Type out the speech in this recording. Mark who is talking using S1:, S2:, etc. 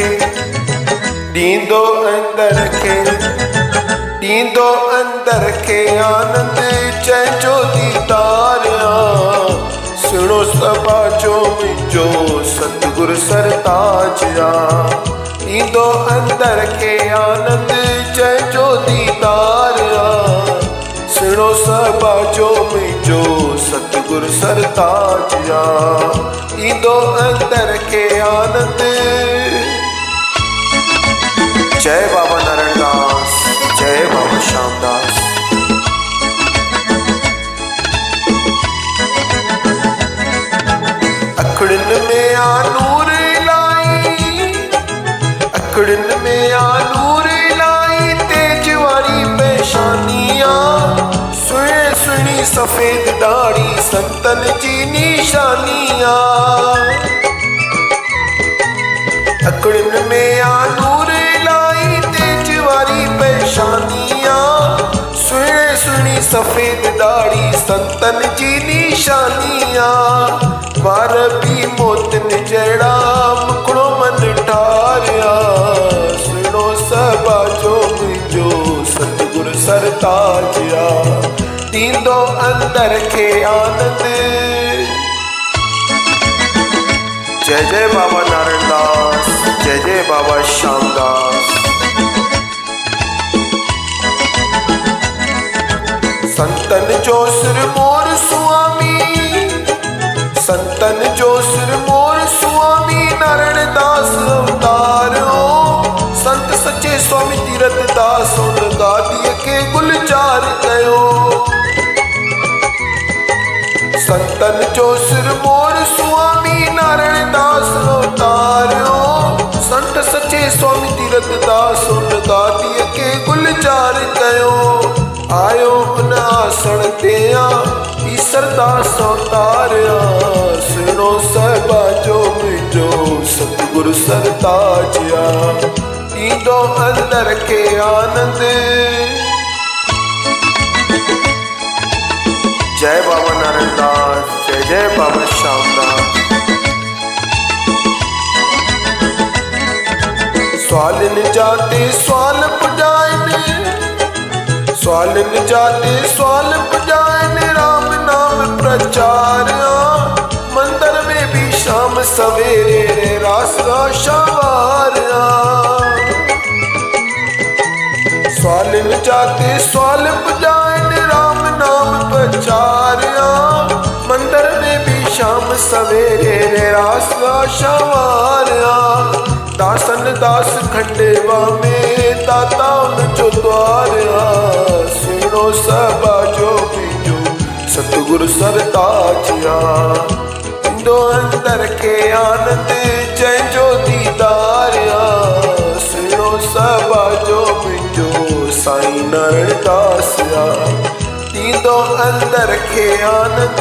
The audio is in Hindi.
S1: के ॾींदो अंदर के ॾींदो अंदर के आनंद चइजो दीदारिया सुणो सबा जो मुंहिंजो सतगुरु सरताज ॾींदो अंदर के आनंद चइजो दीदारिया सुणो सबा जो मुंहिंजो सतगुरु सरताज ॾींदो अंदर के आनंद। जय बाबा नारायण दास, जय बाबा श्यामदास। अखड़न में आ नूर लाई, अखड़न में आ नूर लाई तेज वारी पेशानियां सुने सुनी सफेद दाढ़ी संतन जी निशानियां। अखड़न में आ नूर लाई तेज वारी पेशानियां सुने सुनी सफेद दाढ़ी संतन जी निशानियां। वार भी मोतन जड़ा मुखड़ो मन ठारिया सुनो सबा जो मुंहिंजो सतगुरु सरताज ॾींदो अंदर के आनंद। जय जय बाबा नारायण दास, जय जय बाबा श्यामदास। संतन जो सिर मोर स्वामी, संतन जो सिर मोर स्वामी नारायण दास अवतारो संत सच्चे स्वामी तीरथ दास उन गादीअ के गुलजार कयो। संतन जो सिर मोर स्वामी नारायण दास अवतारो संत सच्चे स्वामी तीरथ दास उन गादीअ के गुलजार कयो। आयो उन आसण ते ईसर दास अवतारिया सुनो सबा जो मुंहिंजो सतगुरु सरताज ॾींदो अंदर के आनंद। जय बाबा नारायण दास, जय जय बाबा श्यामदास। स्वालिन जाते स्वाल पुॼाइनि, स्वालिन जाते स्वाल पुॼाइनि राम नाम प्रचारिया मंदिर में भी शाम सवेरे रास शावारिया। स्वालिन जाते स्वाल पुॼाइनि राम नाम प्रचारिया मंदिर में भी शाम सवेरे रास शावारिया। दासन दास खंडेवा में दाता उनजो द्वारिया सुनो सबा जो मुंहिंजो सतगुरु सरताज ॾींदो अंदर के आनंद जंहिंजो दीदारिया सुनो सबा जो मुंहिंजो साईं नारायण दास ॾींदो अंदर के आनंद।